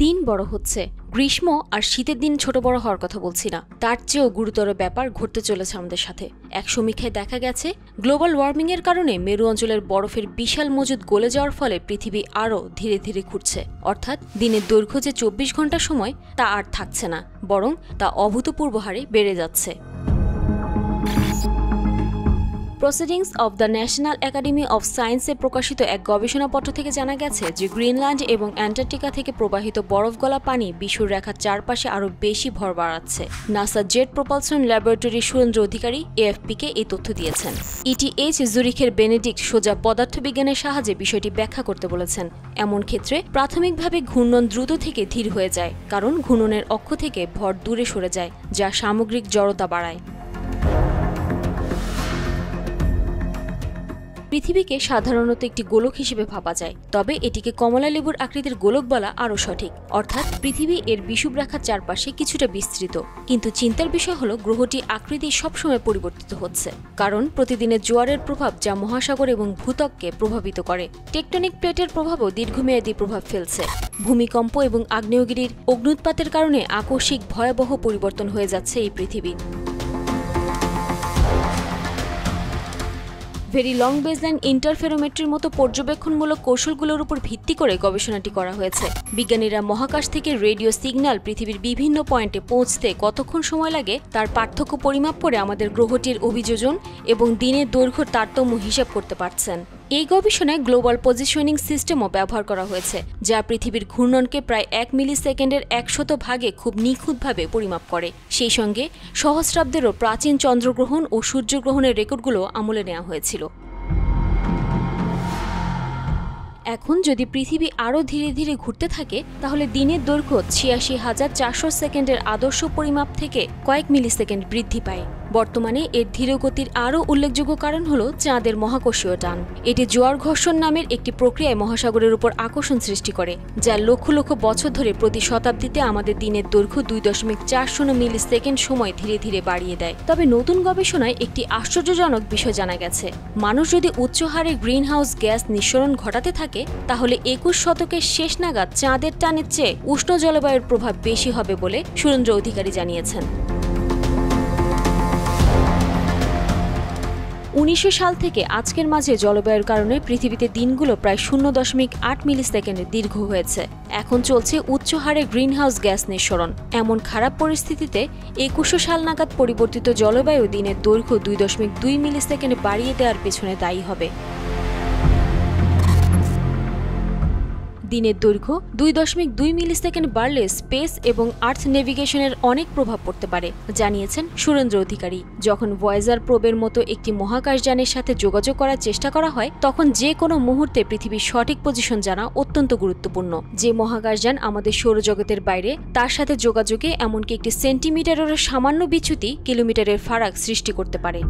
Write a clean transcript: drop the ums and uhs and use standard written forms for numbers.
দিন বড় হচ্ছে। গ্রীষ্ম আর শীতের দিন ছোট বড় হওয়ার কথা বলছি না, তার চেয়েও গুরুতর ব্যাপার ঘটতে চলেছে আমাদের সাথে। এক সমীক্ষায় দেখা গেছে গ্লোবাল ওয়ার্মিং এর কারণে মেরু অঞ্চলের বরফের বিশাল মজুদ গলে যাওয়ার ফলে পৃথিবী আরও ধীরে ধীরে ঘুরছে। অর্থাৎ দিনের দৈর্ঘ্য যে 24 ঘন্টা সময় তা আর থাকছে না, বরং তা অভূতপূর্ব হারে বেড়ে যাচ্ছে। Proceedings of the national academy of সায়েন্সে প্রকাশিত এক গবেষণাপত্র থেকে জানা গেছে যে গ্রিনল্যান্ড এবং অ্যান্টার্কটিকা থেকে প্রবাহিত বরফ গলা পানি বিষুবরেখার চারপাশে আরও বেশি ভর বাড়াচ্ছে। নাসা জেট প্রপালশন ল্যাবরেটরির সুরেন্দ্র অধিকারী এএফপিকে এই তথ্য দিয়েছেন। ইটিএইচ জুরিখের বেনেডিক্ট সোজা পদার্থবিজ্ঞানের সাহায্যে বিষয়টি ব্যাখ্যা করতে বলেছেন। এমন ক্ষেত্রে প্রাথমিকভাবে ঘূর্ণন দ্রুত থেকে ধীর হয়ে যায়, কারণ ঘূর্ণনের অক্ষ থেকে ভর দূরে সরে যায়, যা সামগ্রিক জড়তা বাড়ায়। পৃথিবীকে সাধারণত একটি গোলক হিসেবে ভাবা যায়, তবে এটিকে কমলা লেবুর আকৃতির গোলক বলা আরও সঠিক। অর্থাৎ পৃথিবী এর বিষুবরেখার চারপাশে কিছুটা বিস্তৃত। কিন্তু চিন্তার বিষয় হলো গ্রহটির আকৃতি সবসময় পরিবর্তিত হচ্ছে, কারণ প্রতিদিনের জোয়ারের প্রভাব যা মহাসাগর এবং ভূত্বককে প্রভাবিত করে। টেকটনিক প্লেটের প্রভাবও দীর্ঘমেয়াদী প্রভাব ফেলছে। ভূমিকম্প এবং আগ্নেয়গিরির অগ্ন্যুৎপাতের কারণে আকস্মিক ভয়াবহ পরিবর্তন হয়ে যাচ্ছে এই পৃথিবী। ভেরি লং বেজলাইন ইন্টারফেরোমেট্রির মতো পর্যবেক্ষণমূলক কৌশলগুলোর উপর ভিত্তি করে গবেষণাটি করা হয়েছে। বিজ্ঞানীরা মহাকাশ থেকে রেডিও সিগন্যাল পৃথিবীর বিভিন্ন পয়েন্টে পৌঁছতে কতক্ষণ সময় লাগে তার পার্থক্য পরিমাপ করে আমাদের গ্রহটির অভিযোজন এবং দিনের দৈর্ঘ্যের তারতম্য হিসাব করতে পারছেন। এই গবেষণায় গ্লোবাল পজিশনিং সিস্টেমও ব্যবহার করা হয়েছে, যা পৃথিবীর ঘূর্ণনকে প্রায় 1 মিলি সেকেন্ডের 100 ভাগে খুব নিখুঁতভাবে পরিমাপ করে। সেই সঙ্গে সহস্রাব্দেরও প্রাচীন চন্দ্রগ্রহণ ও সূর্যগ্রহণের রেকর্ডগুলো আমলে নেওয়া হয়েছিল। এখন যদি পৃথিবী আরও ধীরে ধীরে ঘুরতে থাকে, তাহলে দিনের দৈর্ঘ্য 86,400 সেকেন্ডের আদর্শ পরিমাপ থেকে কয়েক মিলি সেকেন্ড বৃদ্ধি পায়। বর্তমানে এর ধীরগতির আরও উল্লেখযোগ্য কারণ হল চাঁদের মহাকর্ষীয় টান। এটি জোয়ার ঘর্ষণ নামের একটি প্রক্রিয়ায় মহাসাগরের উপর আকর্ষণ সৃষ্টি করে, যা লক্ষ লক্ষ বছর ধরে প্রতি শতাব্দীতে আমাদের দিনের দৈর্ঘ্য 2.40 মিলি সেকেন্ড সময় ধীরে ধীরে বাড়িয়ে দেয়। তবে নতুন গবেষণায় একটি আশ্চর্যজনক বিষয় জানা গেছে। মানুষ যদি উচ্চ হারে গ্রিনহাউস গ্যাস নিঃসরণ ঘটাতে থাকে, তাহলে 21 শতকের শেষ নাগাদ চাঁদের টানের চেয়ে উষ্ণ জলবায়ুর প্রভাব বেশি হবে বলে সুরেন্দ্র অধিকারী জানিয়েছেন। 1900 সাল থেকে আজকের মাঝে জলবায়ুর কারণে পৃথিবীতে দিনগুলো প্রায় 0.8 মিলি সেকেন্ডে দীর্ঘ হয়েছে। এখন চলছে উচ্চ হারে গ্রিনহাউস গ্যাস নিঃসরণ। এমন খারাপ পরিস্থিতিতে 2100 সাল নাগাদ পরিবর্তিত জলবায়ু দিনের দৈর্ঘ্য 2.2 মিলি সেকেন্ডে বাড়িয়ে দেওয়ার পেছনে দায়ী হবে। দিনের দৈর্ঘ্য 2.2 মিলি সেকেন্ড বাড়লে স্পেস এবং আর্থ নেভিগেশনের অনেক প্রভাব পড়তে পারে, জানিয়েছেন সুরেন্দ্র অধিকারী। যখন ভয়েজার প্রোবের মতো একটি মহাকাশযানের সাথে যোগাযোগ করার চেষ্টা করা হয়, তখন যে কোনো মুহূর্তে পৃথিবীর সঠিক পজিশন জানা অত্যন্ত গুরুত্বপূর্ণ। যে মহাকাশযান আমাদের সৌরজগতের বাইরে, তার সাথে যোগাযোগে এমনকি একটি সেন্টিমিটারের সামান্য বিচ্যুতি কিলোমিটারের ফারাক সৃষ্টি করতে পারে।